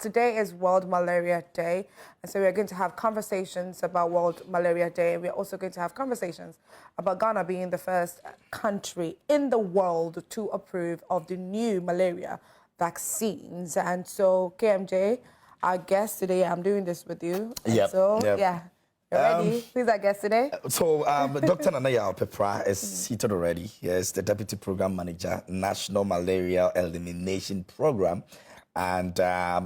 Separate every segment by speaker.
Speaker 1: Today is World Malaria Day, and so we're going to have conversations about World Malaria Day, and we're also going to have conversations about Ghana being the first country in the world to approve of the new malaria vaccines. And so, KMJ, our guest today, I'm doing this with you. Yeah. You ready? Who's our guest today?
Speaker 2: Dr. Nanaya Pepra is seated already. He is the Deputy Program Manager, National Malaria Elimination Program. And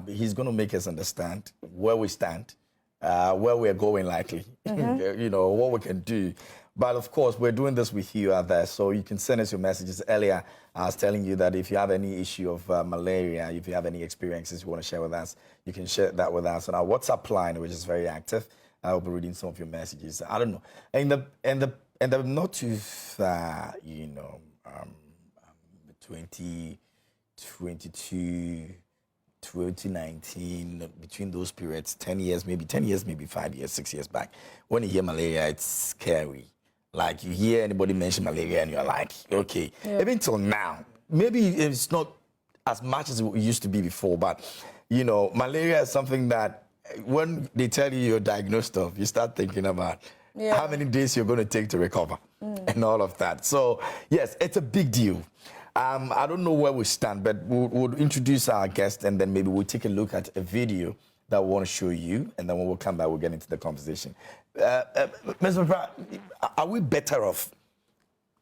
Speaker 2: he's going to make us understand where we stand, where we're going likely, you know, what we can do. But of course, we're doing this with you out there, so you can send us your messages. Earlier, I was telling you that if you have any issue of malaria, if you have any experiences you want to share with us, you can share that with us on our WhatsApp line, which is very active. I'll be reading some of your messages. I don't know. And the not too far, you know, 2022, 2019, between those periods, 10 years, maybe 5 years, 6 years back, when you hear malaria, it's scary. Like, you hear anybody mention malaria and you're like, okay. Yeah. Even till now, maybe it's not as much as it used to be before, but, you know, malaria is something that when they tell you you're diagnosed of, you start thinking about how many days you're going to take to recover and all of that. So, yes, it's a big deal. I don't know where we stand, but we'll introduce our guest, and then maybe we'll take a look at a video that we want to show you, and then when we'll come back, we'll get into the conversation. Mr. Pra, are we better off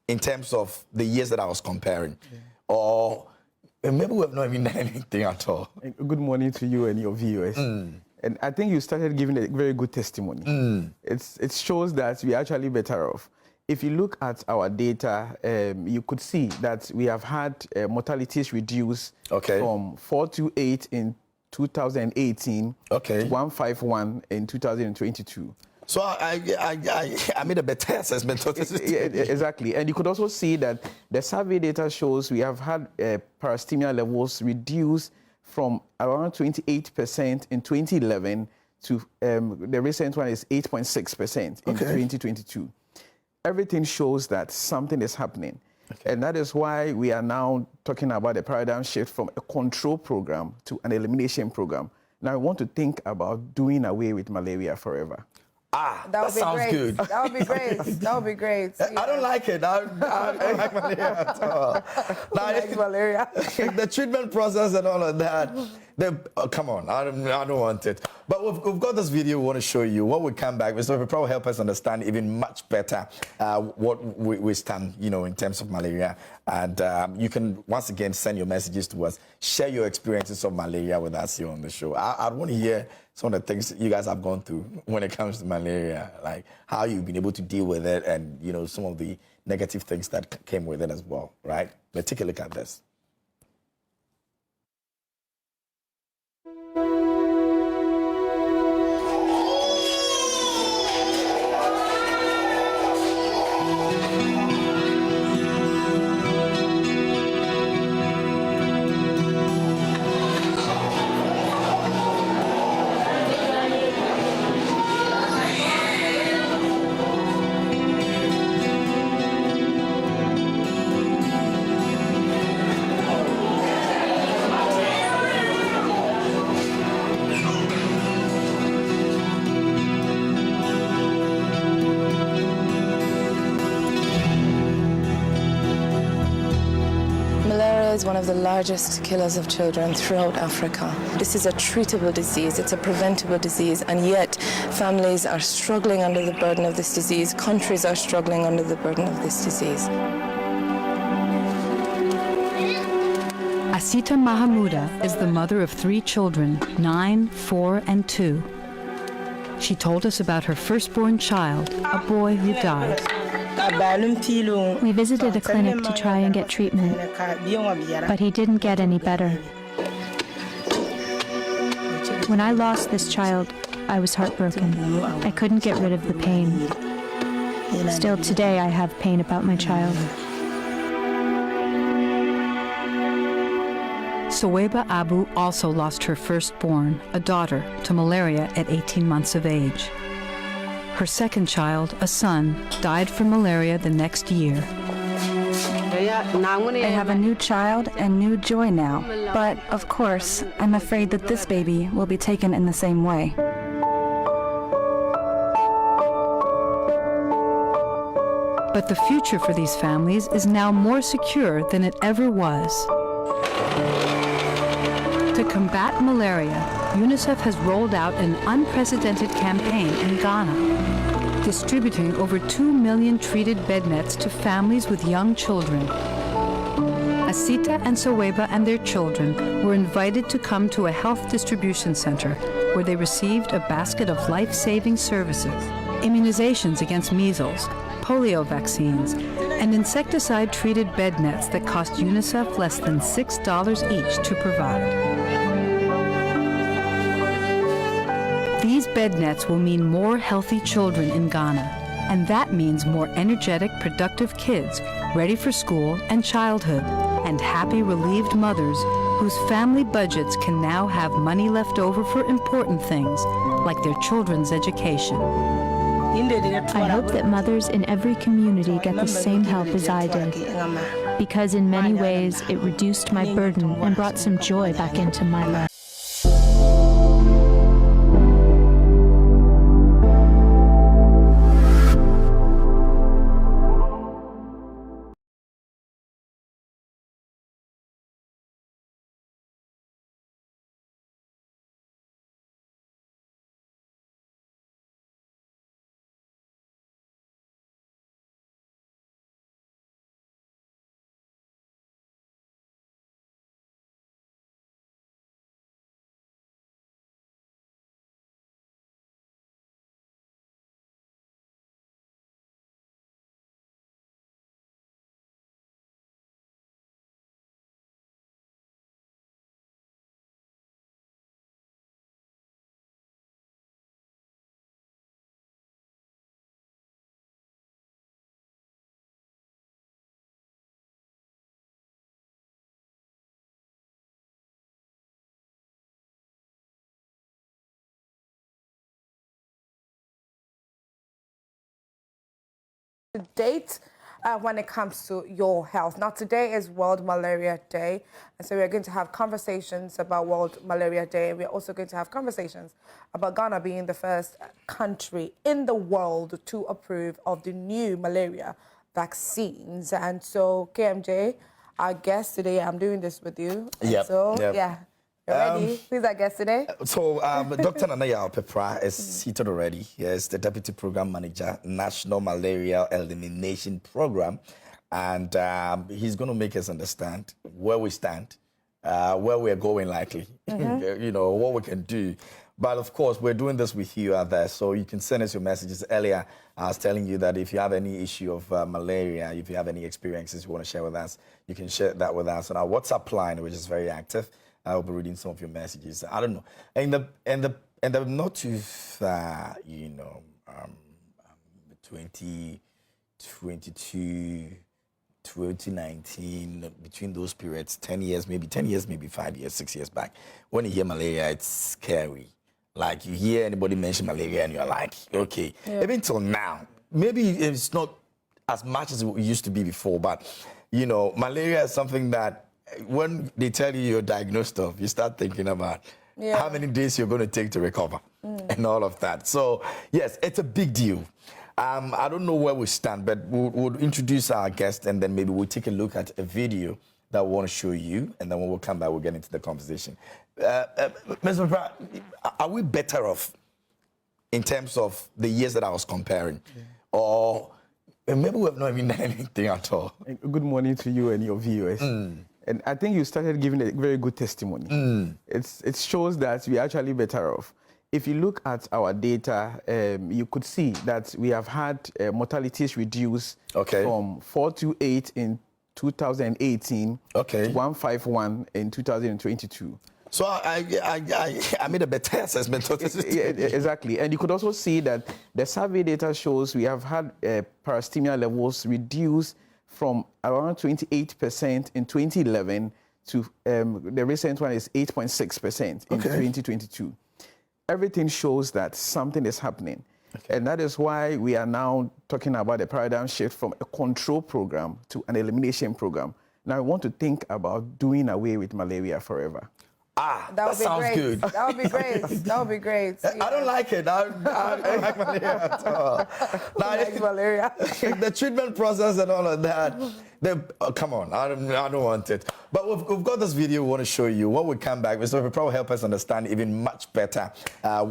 Speaker 2: in terms of the years that I was comparing? Yeah. Or maybe we have not even done anything at all?
Speaker 3: Good morning to you and your viewers. And I think you started giving a very good testimony. It shows that we're actually better off. If you look at our data, you could see that we have had mortalities reduced from 428 in 2018 to 151 in 2022.
Speaker 2: So I made a better assessment of this.
Speaker 3: Exactly. And you could also see that the survey data shows we have had parastemia levels reduced from around 28% in 2011 to the recent one is 8.6% in 2022. Everything shows that something is happening. And that is why we are now talking about a paradigm shift from a control program to an elimination program. Now, I want to think about doing away with malaria forever.
Speaker 2: That sounds good.
Speaker 1: That would be great. That would be great. Yeah.
Speaker 2: I don't like it. I don't like malaria at all.
Speaker 1: Like malaria.
Speaker 2: The treatment process and all of that. Come on, I don't want it. But we've got this video we want to show you. When we come back, Mr. will probably help us understand even much better what we stand, you know, in terms of malaria. And you can, once again, send your messages to us. Share your experiences of malaria with us here on the show. I want to hear some of the things you guys have gone through when it comes to malaria, like how you've been able to deal with it and, you know, some of the negative things that came with it as well, right? Let's take a look at this.
Speaker 4: Is one of the largest killers of children throughout Africa. This is a treatable disease, it's a preventable disease, and yet families are struggling under the burden of this disease, countries are struggling under the burden of this disease.
Speaker 5: Asita Mahamuda is the mother of 3 children, 9, 4, and 2. She told us about her firstborn child, a boy who died.
Speaker 6: We visited a clinic to try and get treatment, but he didn't get any better. When I lost this child, I was heartbroken. I couldn't get rid of the pain. Still today, I have pain about my child.
Speaker 5: Soeba Abu also lost her firstborn, a daughter, to malaria at 18 months of age. Her second child, a son, died from malaria the next year.
Speaker 6: I have a new child and new joy now. But, of course, I'm afraid that this baby will be taken in the same way.
Speaker 5: But the future for these families is now more secure than it ever was. To combat malaria, UNICEF has rolled out an unprecedented campaign in Ghana, distributing over 2 million treated bed nets to families with young children. Asita and Soweba and their children were invited to come to a health distribution center where they received a basket of life-saving services, immunizations against measles, polio vaccines, and insecticide-treated bed nets that cost UNICEF less than $6 each to provide. These bed nets will mean more healthy children in Ghana, and that means more energetic, productive kids ready for school and childhood, and happy, relieved mothers whose family budgets can now have money left over for important things like their children's education.
Speaker 6: I hope that mothers in every community get the same help as I did, because in many ways it reduced my burden and brought some joy back into my life.
Speaker 1: Date when it comes to your health. Now, today is World Malaria Day, and so we're going to have conversations about World Malaria Day. We're also going to have conversations about Ghana being the first country in the world to approve of the new malaria vaccines. And so, KMJ, our guest today, I'm doing this with you.
Speaker 2: Yep.
Speaker 1: So,
Speaker 2: yep.
Speaker 1: yeah. You ready? Who's our guest today?
Speaker 2: So, Dr. Nanaya Pepra is seated already. He is the Deputy Program Manager, National Malaria Elimination Program. And he's going to make us understand where we stand, where we're going likely, you know, what we can do. But, of course, we're doing this with you out there, so you can send us your messages. Earlier, I was telling you that if you have any issue of malaria, if you have any experiences you want to share with us, you can share that with us on our WhatsApp line, which is very active. I'll be reading some of your messages. I don't know. And the not too far, you know, 2022, 2019, between those periods, 10 years, maybe 5 years, 6 years back, when you hear malaria, it's scary. Like, you hear anybody mention malaria and you're like, okay. Yeah. Even till now, maybe it's not as much as it used to be before, but, you know, malaria is something that when they tell you you're diagnosed of, you start thinking about how many days you're going to take to recover and all of that. So, yes, it's a big deal. I don't know where we stand, but we'll introduce our guest, and then maybe we'll take a look at a video that we want to show you, and then when we'll come back, we'll get into the conversation. Ms. Mapra, are we better off in terms of the years that I was comparing? Or maybe we have not even done anything at all?
Speaker 3: Good morning to you and your viewers. And I think you started giving a very good testimony. It shows that we are actually better off. If you look at our data, you could see that we have had mortalities reduced from 428 in 2018 to 151 in 2022.
Speaker 2: So I made a better assessment of this.
Speaker 3: Exactly. And you could also see that the survey data shows we have had parastemia levels reduced from around 28% in 2011 to the recent one is 8.6% in 2022. Everything shows that something is happening. Okay. And that is why we are now talking about the paradigm shift from a control program to an elimination program. Now, I want to think about doing away with malaria forever.
Speaker 2: That sounds
Speaker 1: great.
Speaker 2: good.
Speaker 1: That would be great. That would be great. Yeah.
Speaker 2: I don't like it. I don't like malaria at all.
Speaker 1: Like malaria.
Speaker 2: The treatment process and all of that. Come on, I don't want it. But we've got this video we want to show you. When we come back, Mr. will probably help us understand even much better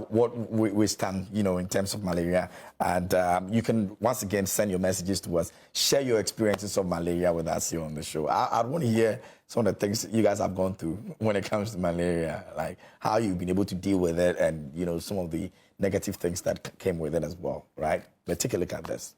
Speaker 2: what we stand, in terms of malaria. And you can, once again, send your messages to us. Share your experiences of malaria with us here on the show. I want to hear some of the things you guys have gone through when it comes to malaria, like how you've been able to deal with it and, some of the negative things that came with it as well, right? Let's take a look at this.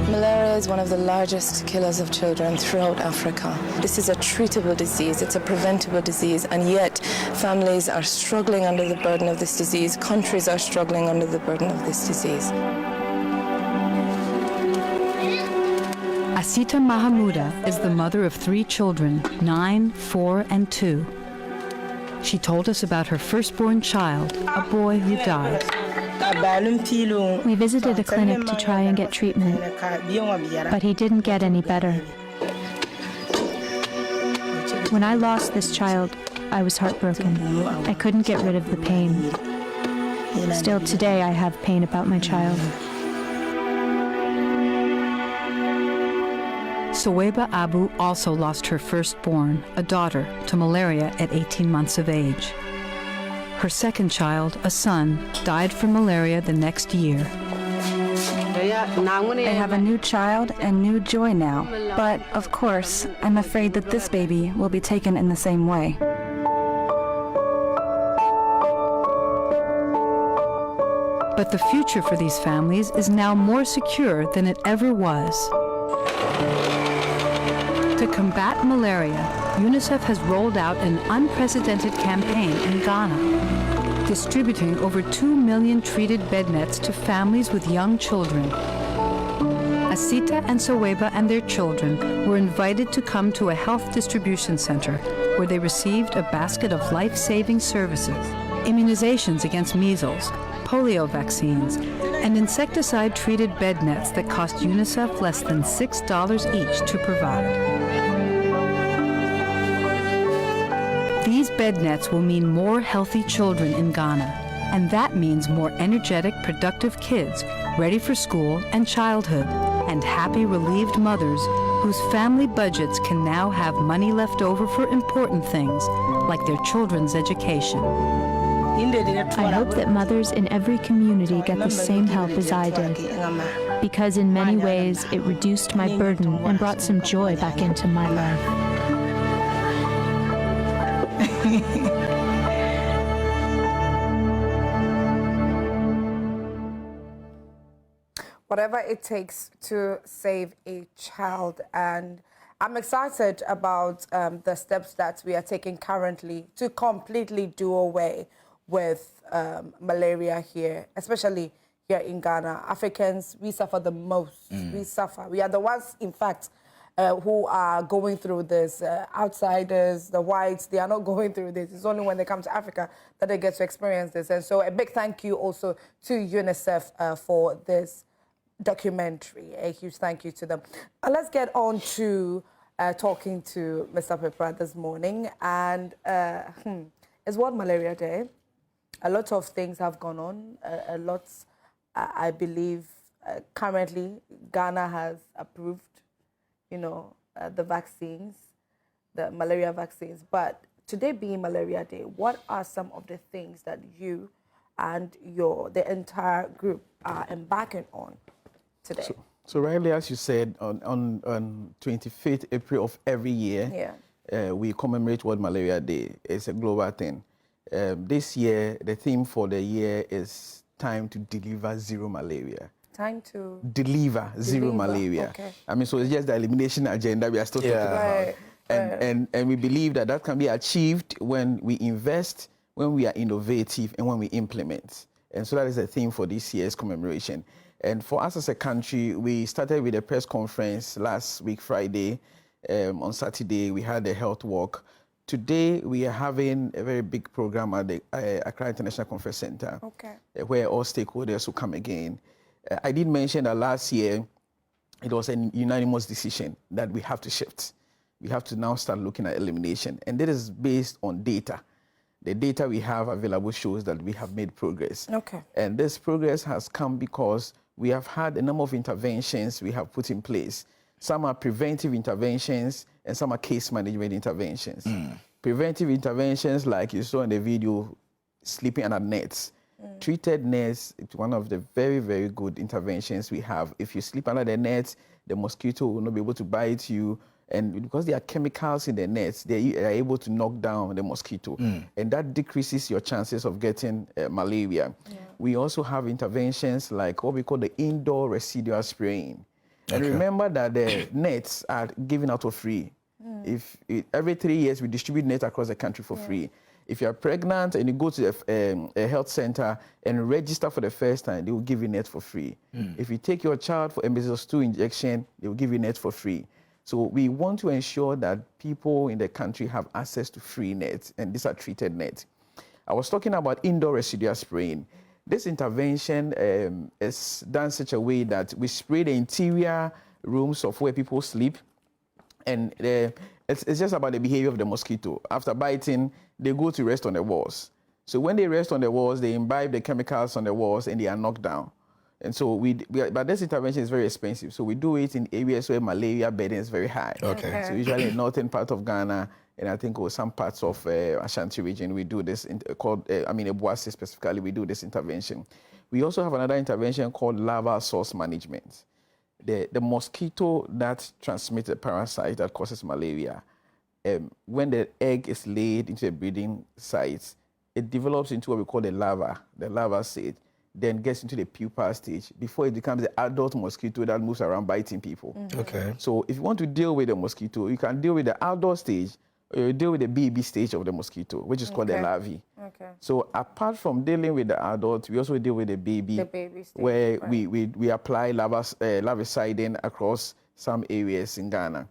Speaker 4: Malaria is one of the largest killers of children throughout Africa. This is a treatable disease, it's a preventable disease, and yet families are struggling under the burden of this disease, countries are struggling under the burden of this disease.
Speaker 5: Asita Mahamuda is the mother of 3 children, 9, 4, and 2. She told us about her firstborn child, a boy who died.
Speaker 6: We visited a clinic to try and get treatment, but he didn't get any better. When I lost this child, I was heartbroken. I couldn't get rid of the pain. Still today, I have pain about my child.
Speaker 5: Soeba Abu also lost her firstborn, a daughter, to malaria at 18 months of age. Her second child, a son, died from malaria the next year.
Speaker 7: I have a new child and new joy now. But, of course, I'm afraid that this baby will be taken in the same way.
Speaker 5: But the future for these families is now more secure than it ever was. To combat malaria, UNICEF has rolled out an unprecedented campaign in Ghana, distributing over 2 million treated bed nets to families with young children. Asita and Soeba and their children were invited to come to a health distribution center where they received a basket of life-saving services, immunizations against measles, polio vaccines, and insecticide-treated bed nets that cost UNICEF less than $6 each to provide. These bed nets will mean more healthy children in Ghana, and that means more energetic, productive kids ready for school and childhood, and happy, relieved mothers whose family budgets can now have money left over for important things like their children's education.
Speaker 6: I hope that mothers in every community get the same help as I did, because in many ways it reduced my burden and brought some joy back into my life.
Speaker 1: Whatever it takes to save a child. And I'm excited about the steps that we are taking currently to completely do away with malaria here, especially here in Ghana. Africans, we suffer the most. We suffer. We are the ones, in fact, who are going through this. Outsiders, the whites, they are not going through this. It's only when they come to Africa that they get to experience this. And so a big thank you also to UNICEF for this documentary. A huge thank you to them. Let's get on to talking to Mr. Pepra this morning. And it's World Malaria Day. A lot of things have gone on. A lot, I believe, currently Ghana has approved, the vaccines, the malaria vaccines. But today being Malaria Day, what are some of the things that you and the entire group are embarking on today?
Speaker 3: So rightly, as you said, on 25th April of every year, we commemorate World Malaria Day. It's a global thing. This year, the theme for the year is time to deliver zero malaria.
Speaker 1: Time to
Speaker 3: deliver zero malaria.
Speaker 1: Okay.
Speaker 3: I mean, so it's just the elimination agenda we are still talking about. And we believe that that can be achieved when we invest, when we are innovative, and when we implement. And so that is the theme for this year's commemoration. And for us as a country, we started with a press conference last week, Friday. On Saturday, we had a health walk. Today, we are having a very big program at the Accra International Conference Center, where all stakeholders will come again. I did mention that last year, it was a unanimous decision that we have to shift. We have to now start looking at elimination. And that is based on data. The data we have available shows that we have made progress. And this progress has come because we have had a number of interventions we have put in place. Some are preventive interventions and some are case management interventions. Preventive interventions, like you saw in the video, sleeping under nets. Treated nets, it's one of the very, very good interventions we have. If you sleep under the nets, the mosquito will not be able to bite you. And because there are chemicals in the nets, they are able to knock down the mosquito. And that decreases your chances of getting malaria. We also have interventions like what we call the indoor residual spraying. And remember that the nets are given out for free. Every 3 years, we distribute nets across the country for free. If you're pregnant and you go to a health center and register for the first time, they will give you net for free. If you take your child for a measles 2 injection, they will give you net for free. So we want to ensure that people in the country have access to free nets, and these are treated nets. I was talking about indoor residual spraying. This intervention is done such a way that we spray the interior rooms of where people sleep, and it's just about the behavior of the mosquito. After biting, they go to rest on the walls. So when they rest on the walls, they imbibe the chemicals on the walls and they are knocked down. And so but this intervention is very expensive. So we do it in areas where malaria burden is very high. So usually in the northern part of Ghana, and I think some parts of Ashanti region, we do this called, Ebuasi specifically, we do this intervention. We also have another intervention called larval source management. The mosquito that transmits a parasite that causes malaria, when the egg is laid into a breeding site, it develops into what we call the larva stage, then gets into the pupa stage before it becomes the adult mosquito that moves around biting people. So if you want to deal with the mosquito, you can deal with the adult stage, or you deal with the baby stage of the mosquito, which is called the larvae. So apart from dealing with the adult, we also deal with the baby stage, where we apply larvicidin across some areas in Ghana.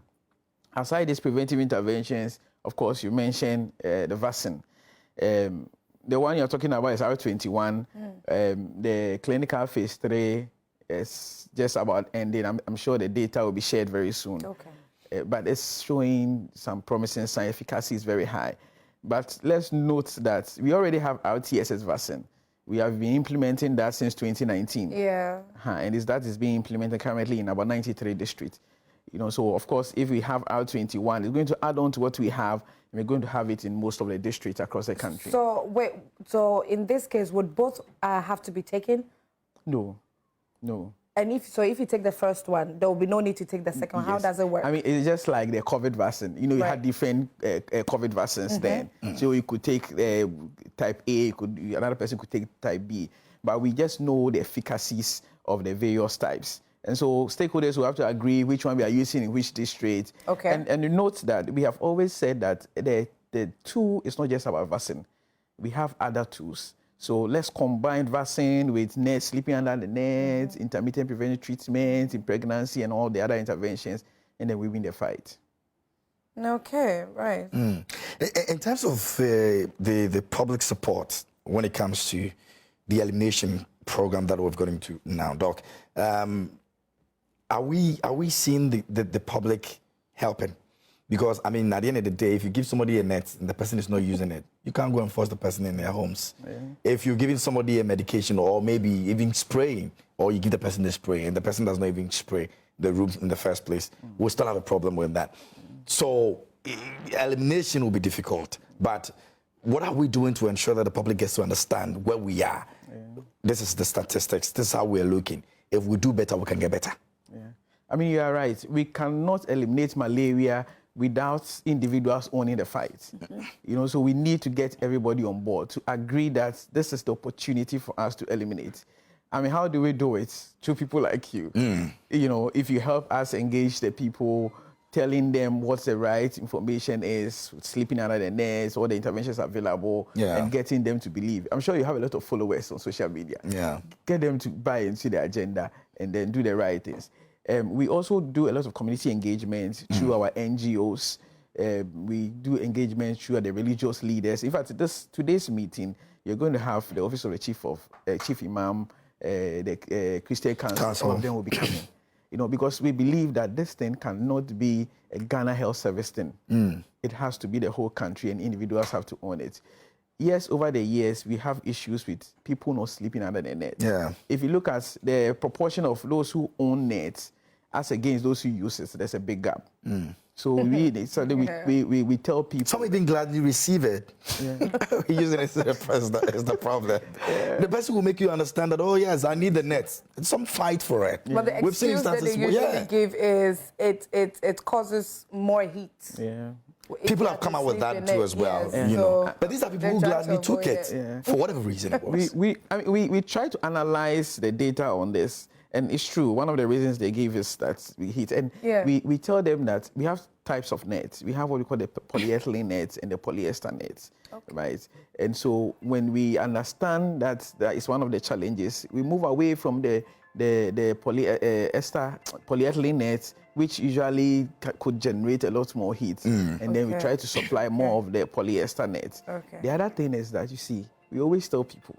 Speaker 3: Aside these preventive interventions, of course, you mentioned the vaccine. The one you're talking about is R21. The clinical phase 3 is just about ending. I'm sure the data will be shared very soon. But it's showing some promising signs. Efficacy is very high. But let's note that we already have RTSS vaccine. We have been implementing that since 2019. And that is being implemented currently in about 93 districts. So of course, if we have R21, it's going to add on to what we have, and we're going to have it in most of the districts across the country.
Speaker 1: So wait, so in this case, would both have to be taken?
Speaker 3: No.
Speaker 1: And if you take the first one, there will be no need to take the second one. How does it work?
Speaker 3: I mean, it's just like the COVID vaccine. You had different COVID vaccines then. So you could take type A, another person could take type B. But we just know the efficacies of the various types. And so stakeholders will have to agree which one we are using in which district. And you note that we have always said that the tool is not just about vaccine. We have other tools. So let's combine vaccine with nets, sleeping under the nets, intermittent preventive treatment in pregnancy and all the other interventions, and then we win the fight.
Speaker 1: Right.
Speaker 2: In terms of the public support when it comes to the elimination program that we've got into now, Doc, are we seeing the public helping? Because, I mean, at the end of the day, if you give somebody a net and the person is not using it, you can't go and force the person in their homes. If you're giving somebody a medication or maybe even spraying, or you give the person the spray and the person does not even spray the room in the first place, we'll still have a problem with that. So elimination will be difficult. But what are we doing to ensure that the public gets to understand where we are? This is the statistics. This is how we're looking. if we do better, we can get better.
Speaker 3: Yeah. I mean, you are right. We cannot eliminate malaria without individuals owning the fight. You know, so we need to get everybody on board to agree that this is the opportunity for us to eliminate. I mean, how do we do it? Through people like you. You know, if you help us engage the people, telling them what the right information is, sleeping under the nets, all the interventions available, and getting them to believe. I'm sure you have a lot of followers on social media.
Speaker 2: Yeah.
Speaker 3: Get them to buy into the agenda and then do the right things. We also do a lot of community engagement through our NGOs. We do engagement through the religious leaders. In fact, today's meeting, you're going to have the Office of the Chief Imam, the Christian Council. All of them will be coming. You know, because we believe that this thing cannot be a Ghana Health Service thing. It has to be the whole country, and individuals have to own it. Yes, over the years, we have issues with people not sleeping under the net.
Speaker 2: Yeah.
Speaker 3: If you look at the proportion of those who own nets as against those who use it, there's a big gap. So we tell people.
Speaker 2: Some even gladly receive it. Using it as the problem. The person will make you understand that, oh yes, I need the nets. Some fight for it.
Speaker 1: But the excuse that they usually give is it causes more heat.
Speaker 2: People have come out with that too as well, you know. But these are people who gladly took it for whatever reason it was.
Speaker 3: We try to analyze the data on this, and it's true. One of the reasons they give is that we heat, and we tell them that we have types of nets. We have what we call the polyethylene nets and the polyester nets, right? And so when we understand that that is one of the challenges, we move away from the polyethylene nets, which usually could generate a lot more heat. And then we try to supply more of the polyester nets. The other thing is that, you see, we always tell people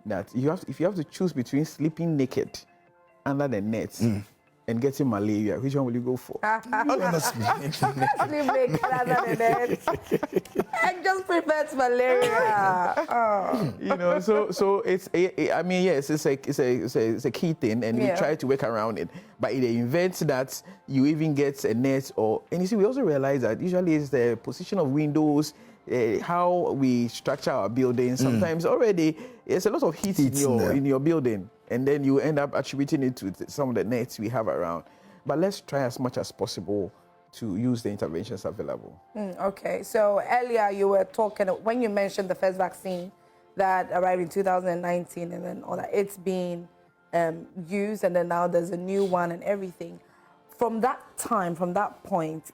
Speaker 3: that if you have to choose between sleeping naked under the nets and getting malaria, which one will you go for?
Speaker 2: Honestly.
Speaker 1: Sleep naked under the net. I just prefer malaria.
Speaker 3: You know, so it's I mean, yes, it's a key thing, and we try to work around it. But in the event that you even get a net, and you see, we also realize that usually it's the position of windows, how we structure our buildings. Sometimes already there's a lot of heat in your building, and then you end up attributing it to some of the nets we have around. But let's try as much as possible to use the interventions available.
Speaker 1: Okay, so earlier you were talking, when you mentioned the first vaccine that arrived in 2019 and then all that, it's been used, and then now there's a new one and everything. From that time, from that point,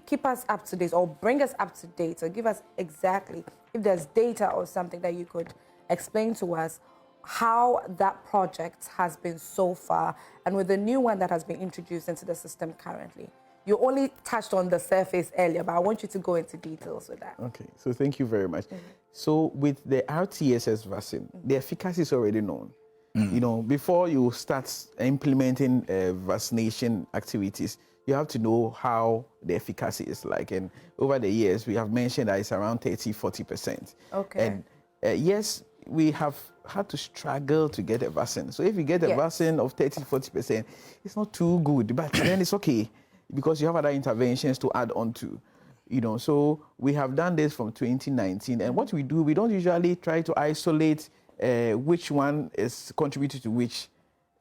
Speaker 1: keep us up to date, or bring us up to date, or give us exactly, if there's data or something that you could explain to us, how that project has been so far, and with the new one that has been introduced into the system currently. You only touched on the surface earlier, but I want you to go into details with that. Okay,
Speaker 3: so thank you very much. So with the RTSS vaccine, the efficacy is already known. You know, before you start implementing vaccination activities, you have to know how the efficacy is like. And over the years, we have mentioned that it's around 30-40%.
Speaker 1: Okay.
Speaker 3: And yes, we have had to struggle to get a vaccine. So if you get a vaccine of 30-40%, it's not too good, but then it's okay, because you have other interventions to add on to. You know, so we have done this from 2019. And what we do, we don't usually try to isolate which one is contributing to which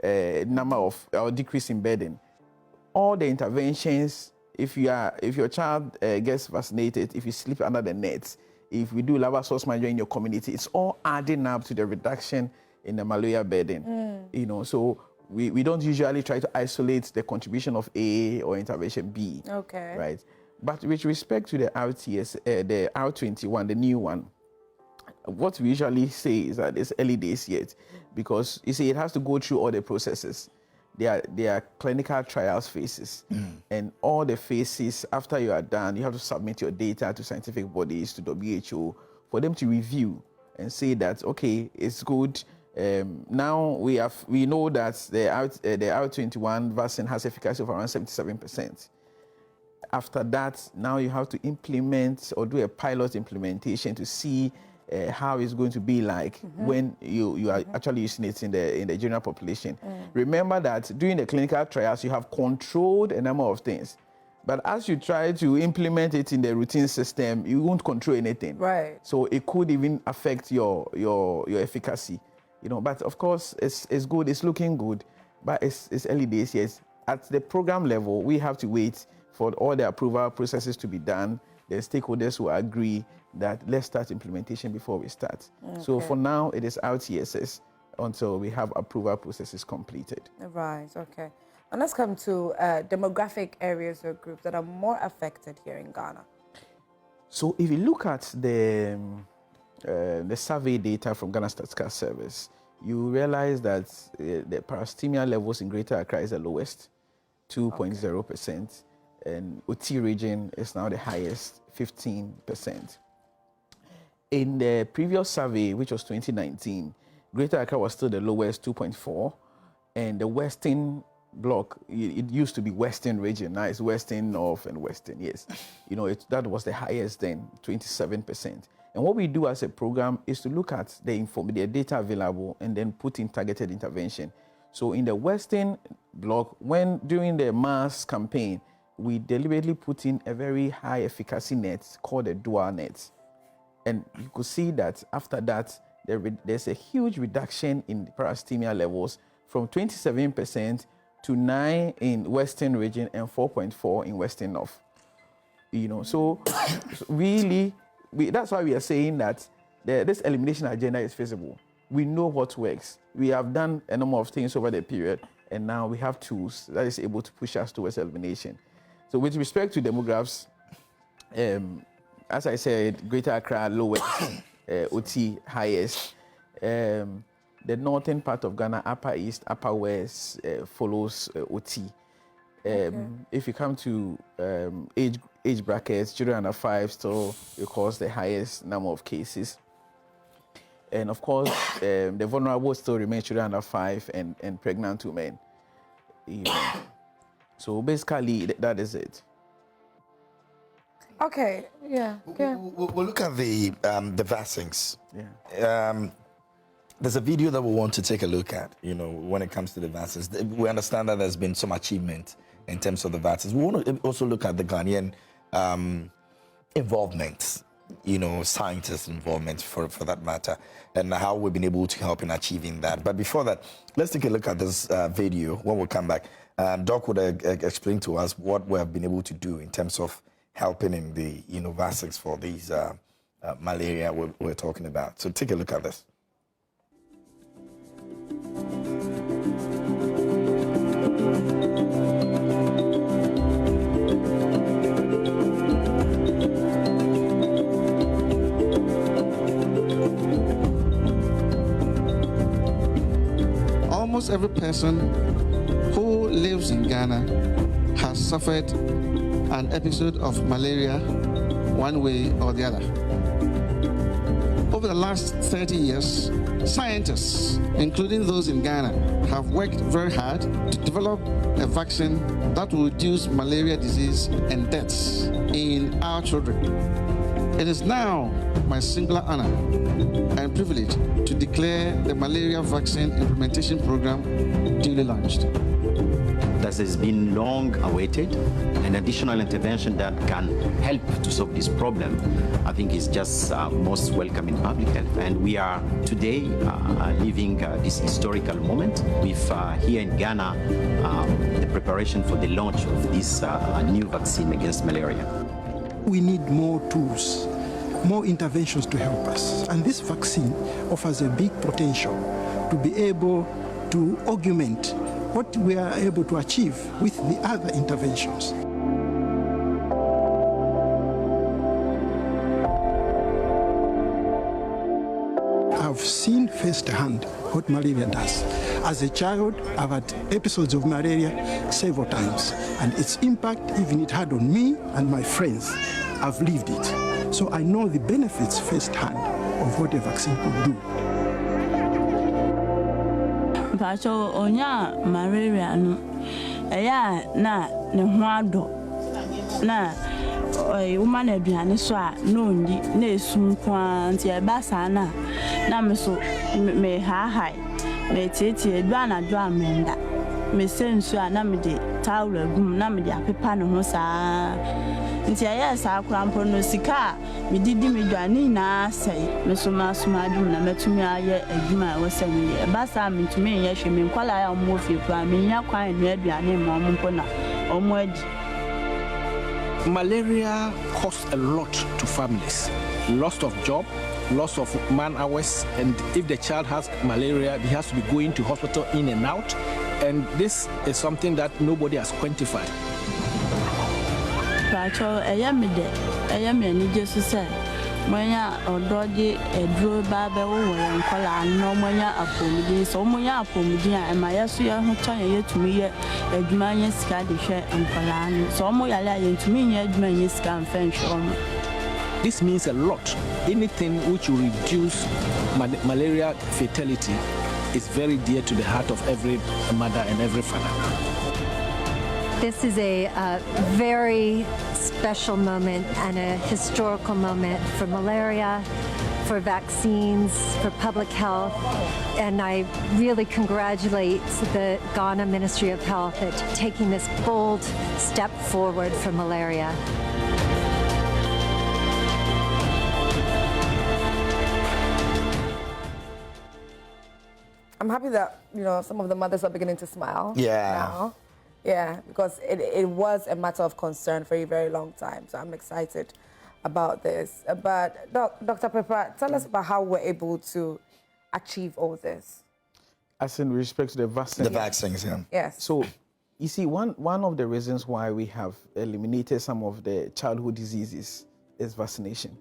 Speaker 3: number of or decrease in burden. All the interventions, if your child gets vaccinated, if you sleep under the nets, if we do lava source management in your community, it's all adding up to the reduction in the malaria burden. You know, so we don't usually try to isolate the contribution of A or intervention B.
Speaker 1: Okay.
Speaker 3: Right. But with respect to the the R21, the new one, what we usually say is that it's early days yet, because you see, it has to go through all the processes. There are clinical trials phases, and all the phases, after you are done, you have to submit your data to scientific bodies, to WHO, for them to review and say that, okay, it's good. Now we know that the R21 vaccine has efficacy of around 77%. After that, now you have to implement or do a pilot implementation to see how it's going to be like when you are actually using it in the general population. Remember that during the clinical trials, you have controlled a number of things. But as you try to implement it in the routine system, you won't control anything.
Speaker 1: Right.
Speaker 3: So it could even affect your efficacy. But of course, it's good, it's looking good, but it's early days, yes. At the program level, we have to wait for all the approval processes to be done. The stakeholders will agree that let's start implementation before we start. Okay. So for now, it is RTSS until we have approval processes completed.
Speaker 1: Right, okay. And let's come to demographic areas or groups that are more affected here in Ghana.
Speaker 3: So if you look at the survey data from Ghana Statistical Service, you realize that the parastemia levels in Greater Accra is the lowest, 2.0%, and OT region is now the highest, 15%. In the previous survey, which was 2019, Greater Accra was still the lowest, 2.4, and the Western block, it used to be Western region, now it's Western, North, and Western, yes. That was the highest then, 27%. And what we do as a program is to look at the data available and then put in targeted intervention. So in the Western block, during the mass campaign, we deliberately put in a very high efficacy net called a dual net. And you could see that after that, there's a huge reduction in parastemia levels from 27% to 9% in Western region and 4.4% in Western North. So really, that's why we are saying that this elimination agenda is feasible. We know what works. We have done a number of things over the period, and now we have tools that is able to push us towards elimination. So with respect to demographics, as I said, Greater Accra lowest, OT highest. The northern part of Ghana, Upper East, Upper West, follows OT. If you come to age brackets, children under 5 still records the highest number of cases. And of course, the vulnerable still remain children under 5 and pregnant women. So basically, that is it.
Speaker 1: Okay, yeah.
Speaker 2: We'll look at the vaccines.
Speaker 3: Yeah.
Speaker 2: There's a video that we want to take a look at, when it comes to the vaccines. We understand that there's been some achievement in terms of the vaccines. We want to also look at the Ghanaian involvement, scientists' involvement for that matter, and how we've been able to help in achieving that. But before that, let's take a look at this video when we come back. Doc would explain to us what we have been able to do in terms of helping in the vaccines for these malaria we're talking about. So take a look at this.
Speaker 8: Almost every person who lives in Ghana has suffered an episode of malaria one way or the other. Over the last 30 years, scientists, including those in Ghana, have worked very hard to develop a vaccine that will reduce malaria disease and deaths in our children. It is now my singular honor and privilege to declare the malaria vaccine implementation program duly launched.
Speaker 9: That has been long awaited. An additional intervention that can help to solve this problem, I think, is just most welcome in public health. And we are today living this historical moment with here in Ghana the preparation for the launch of this new vaccine against malaria.
Speaker 10: We need more tools, more interventions to help us. And this vaccine offers a big potential to be able to augment what we are able to achieve with the other interventions. I've seen firsthand what malaria does. As a child, I've had episodes of malaria several times, and its impact even it had on me and my friends. I've lived it. So I know the benefits firsthand of what a vaccine could do.
Speaker 11: Pacho onya malaria no eya na ne ho ado na woman aduane so a no ndi na esu kwa nti e ba sa na me so me ha hai me tete aduana do amenda me sense na me de towel agum na me de apepa no ho saa nti aye saa krampo no sika me didi me dwane na asai me so ma adum na metumi aye adwuma wo se me e ba saa mentumi ye hwe me nkwala ya mo fie kwa me nya kwan no aduane ma ompo na omo adi.
Speaker 12: Malaria costs a lot to families. Loss of job, loss of man hours, and if the child has malaria, he has to be going to hospital in and out. And this is something that nobody has quantified.
Speaker 11: Pacho, I am any just say, Moya or doggy, a drew baby, and collar, no moya apomidi, so moya apomidia, and my Yasuya who turn yet to me, a Jumanian Scadish and Collan, so moya lying to me, yet many scam French on.
Speaker 12: This means a lot. Anything which will reduce malaria fatality is very dear to the heart of every mother and every father.
Speaker 13: This is a very special moment and a historical moment for malaria, for vaccines, for public health, and I really congratulate the Ghana Ministry of Health at taking this bold step forward for malaria.
Speaker 1: I'm happy that, some of the mothers are beginning to smile.
Speaker 2: Yeah.
Speaker 1: Now. Yeah, because it was a matter of concern for a very long time. So I'm excited about this. But Dr. Pepper, tell us about how we're able to achieve all this.
Speaker 3: As in respect to the vaccine.
Speaker 2: The vaccines, yeah.
Speaker 1: Yes.
Speaker 3: So, you see, one of the reasons why we have eliminated some of the childhood diseases is vaccination.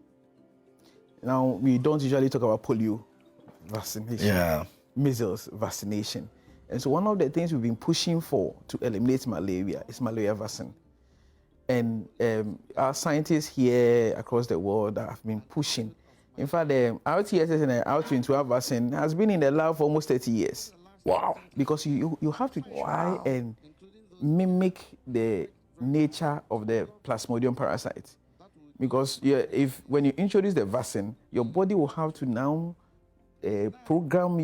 Speaker 3: Now, we don't usually talk about polio vaccination.
Speaker 2: Yeah.
Speaker 3: Measles vaccination. And so one of the things we've been pushing for to eliminate malaria is malaria vaccine. And our scientists here across the world have been pushing. In fact, the RTSS and the R21 vaccine has been in the lab for almost 30 years.
Speaker 2: Wow.
Speaker 3: Because you have to try and mimic the nature of the Plasmodium parasite. Because when you introduce the vaccine, your body will have to now program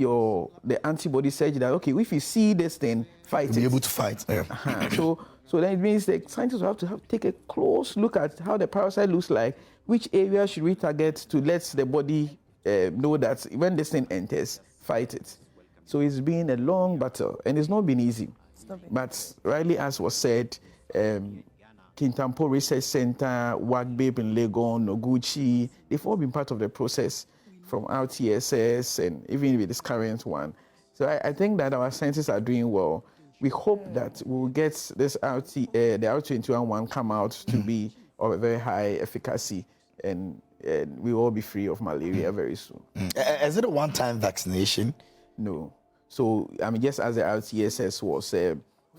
Speaker 3: the antibody surge that, okay, if you see this thing, fight it.
Speaker 2: Be able to fight. Yeah.
Speaker 3: So then it means the scientists will have to take a close look at how the parasite looks like, which area should we target to let the body know that when this thing enters, fight it. So it's been a long battle, and it's not been easy. But rightly, as was said, Kintampo Research Center, WAGBIP in Legon, Noguchi, they've all been part of the process from RTSS and even with this current one. So I think that our scientists are doing well. We hope that we'll get this the R21 one come out to be of a very high efficacy, and we will all be free of malaria very soon.
Speaker 2: Is it a one-time vaccination?
Speaker 3: No. So, just as the RTSS was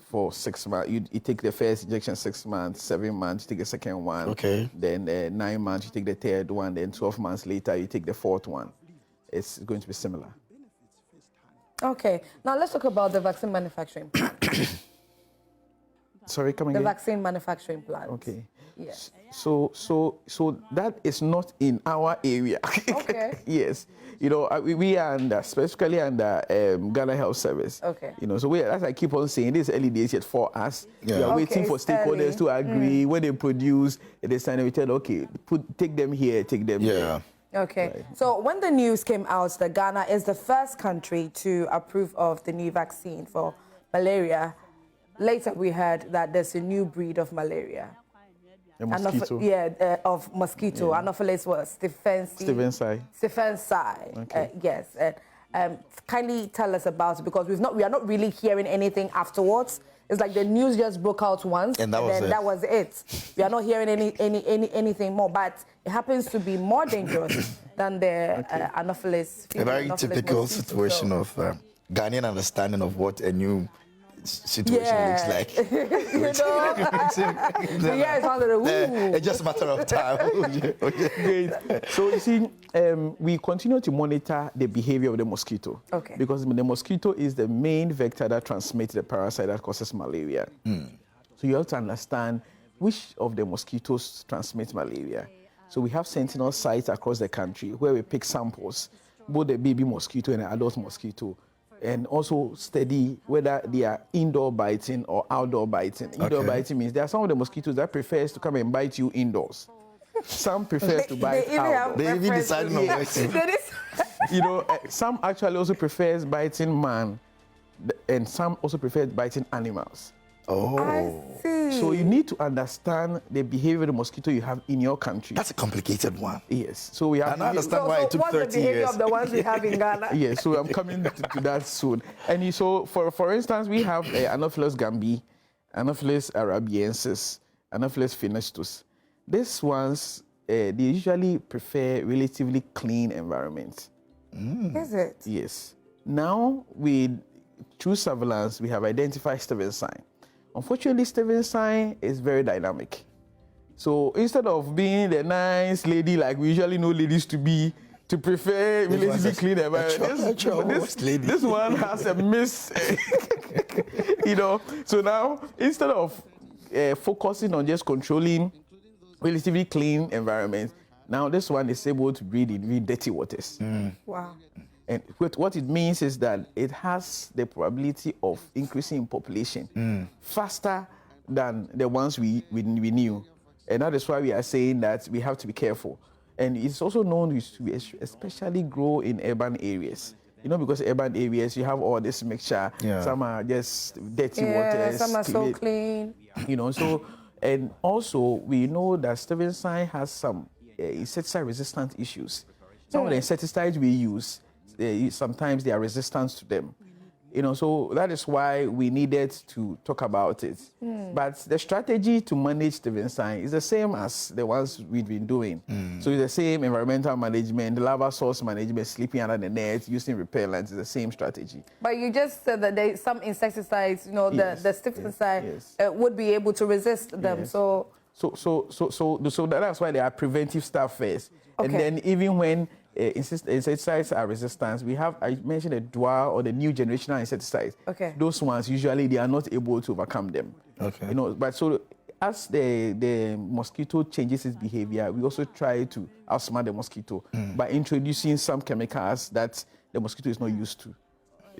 Speaker 3: for 6 months, you take the first injection 6 months, 7 months, you take the second one.
Speaker 2: Okay.
Speaker 3: Then 9 months, you take the third one. Then 12 months later, you take the fourth one. It's going to be similar.
Speaker 1: Okay. Now let's talk about the vaccine manufacturing plant.
Speaker 3: Sorry, come again?
Speaker 1: The vaccine manufacturing plant.
Speaker 3: Okay.
Speaker 1: Yes.
Speaker 3: So that is not in our area.
Speaker 1: Okay.
Speaker 3: Yes. We are specifically under Ghana Health Service.
Speaker 1: Okay.
Speaker 3: So as I keep on saying, this is early days yet for us.
Speaker 2: Yeah.
Speaker 3: We are waiting for stakeholders to agree. When they produce, they sign, we tell, okay, take them here, take them here.
Speaker 1: Okay.
Speaker 3: Right.
Speaker 1: So when the news came out that Ghana is the first country to approve of the new vaccine for malaria, later we heard that there's a new breed of malaria.
Speaker 3: A mosquito.
Speaker 1: Of mosquito.
Speaker 3: Yeah.
Speaker 1: Anopheles was Stephensii.
Speaker 3: Okay.
Speaker 1: Yes. Kindly tell us about it, because we are not really hearing anything afterwards. It's like the news just broke out once,
Speaker 2: and that
Speaker 1: was it. We are not hearing anything more, but it happens to be more dangerous than the Anopheles.
Speaker 2: A very typical situation of Ghanaian understanding of what a new situation looks like.
Speaker 1: It's
Speaker 2: just a matter of time.
Speaker 3: Great. So you see, we continue to monitor the behavior of the mosquito.
Speaker 1: Okay.
Speaker 3: Because the mosquito is the main vector that transmits the parasite that causes malaria. So you have to understand which of the mosquitoes transmit malaria. So we have sentinel sites across the country where we pick samples, both the baby mosquito and the adult mosquito, and also study whether they are indoor biting or outdoor biting. Indoor biting means there are some of the mosquitoes that prefers to come and bite you indoors. Some prefer to bite outdoors.
Speaker 2: They even decide on biting.
Speaker 3: You know, some actually also prefers biting man, and some also prefer biting animals.
Speaker 2: Oh.
Speaker 1: I see.
Speaker 3: So you need to understand the behavior of the mosquito you have in your country.
Speaker 2: That's a complicated one.
Speaker 3: Yes. So we have.
Speaker 2: And I understand why it took 30 years.
Speaker 1: What's the behavior of the ones we have in Ghana?
Speaker 3: Yes. So I'm coming to that soon. And so, for instance, we have Anopheles gambiae, Anopheles arabiensis, Anopheles fenestus. These ones, they usually prefer relatively clean environments.
Speaker 1: Is it?
Speaker 3: Yes. Now, through surveillance, we have identified Stevens sign. Unfortunately, Stevens sign is very dynamic. So instead of being the nice lady like we usually know ladies to be, to prefer relatively clean environment, this one has a miss. You know. So now, instead of focusing on just controlling relatively clean environments, now this one is able to breed in really dirty waters.
Speaker 1: Wow.
Speaker 3: And what it means is that it has the probability of increasing in population faster than the ones we knew. And that is why we are saying that we have to be careful. And it's also known to especially grow in urban areas. You know, because urban areas, you have all this mixture. Yeah. Some are just dirty waters.
Speaker 1: Some are so clean.
Speaker 3: You know, so, and also we know that Stevens sign has some insecticide-resistant issues. Some of the insecticides we use, sometimes they are resistant to them. You know, so that is why we needed to talk about it. But the strategy to manage Stevens sign is the same as the ones we've been doing. So it's the same environmental management, larval source management, sleeping under the net, using repellents, is the same strategy. But
Speaker 1: you just said that there some insecticides, you know, the Stevens sign would be able to resist them.
Speaker 3: Yes.
Speaker 1: So
Speaker 3: that's why there are preventive stuff first. Okay. And then even when insecticides are resistant, we have, I mentioned the dual or the new generational insecticides.
Speaker 1: Okay.
Speaker 3: Those ones, usually they are not able to overcome them.
Speaker 2: Okay.
Speaker 3: You know, but so as the mosquito changes its behavior, we also try to outsmart the mosquito by introducing some chemicals that the mosquito is not used to.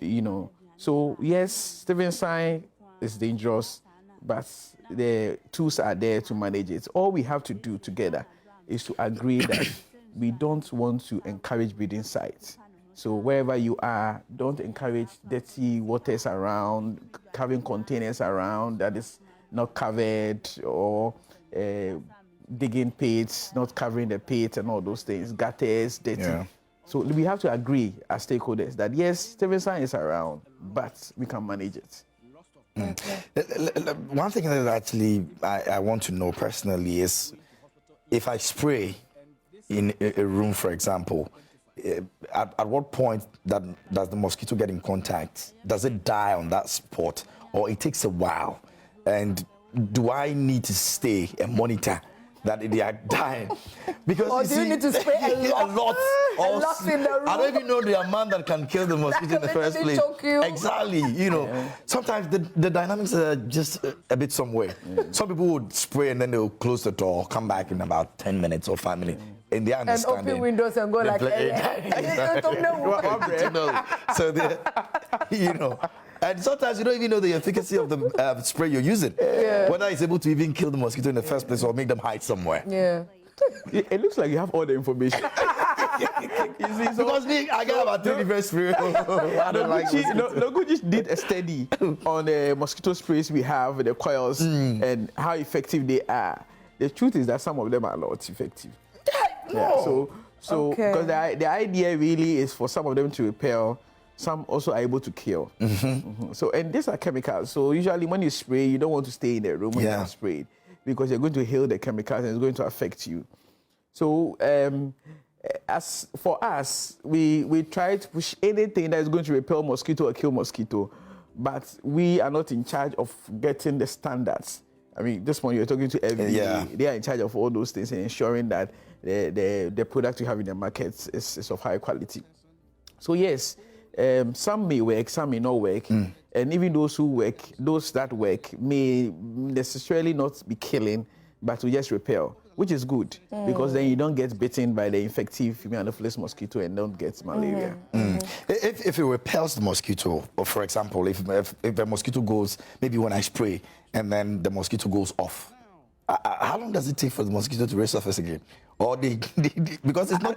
Speaker 3: You know, so yes, Stevens sign is dangerous, but the tools are there to manage it. All we have to do together is to agree that we don't want to encourage breeding sites. So wherever you are, don't encourage dirty waters around, having containers around that is not covered, or digging pits, not covering the pits and all those things, gutters, dirty. Yeah. So we have to agree as stakeholders that yes, Stevens sign is around, but we can manage it.
Speaker 2: One thing that actually I want to know personally is if I spray in a room, for example, at what point does the mosquito get in contact? Does it die on that spot, or it takes a while? And do I need to stay and monitor that they are dying? Because
Speaker 1: or do you need to spray a lot in the room?
Speaker 2: I don't even know the amount that can kill the mosquito in the first place. Exactly. You know, sometimes the dynamics are just a bit somewhere. Some people would spray and then they'll close the door, come back in about 10 minutes or 5 minutes. And they understand.
Speaker 1: And open windows and go like,
Speaker 2: so they, you know. And sometimes you don't even know the efficacy of the spray you're using. Yeah. Whether it's able to even kill the mosquito in the first place or make them hide somewhere.
Speaker 1: Yeah.
Speaker 3: It looks like you have all the information.
Speaker 2: You see, because I got about 20 different sprays.
Speaker 3: Noguchi did a study on the mosquito sprays we have, the coils, and how effective they are. The truth is that some of them are not effective.
Speaker 2: No.
Speaker 3: Yeah, so because the idea really is for some of them to repel, some also are able to kill. So, and these are chemicals. So usually when you spray, you don't want to stay in the room when you spray it, because you're going to inhale the chemicals and it's going to affect you. So as for us, we try to push anything that is going to repel mosquito or kill mosquito, but we are not in charge of getting the standards. I mean, this one you're talking to FDA. They are in charge of all those things and ensuring that the product you have in the market is of high quality. So yes, some may work, some may not work. And even those that work may necessarily not be killing, but will just repel. which is good because then you don't get bitten by the infective female anopheles mosquito and don't get malaria.
Speaker 2: If it repels the mosquito, or for example, if a mosquito goes, maybe when I spray and then the mosquito goes off, how long does it take for the mosquito to resurface again? Or because it's not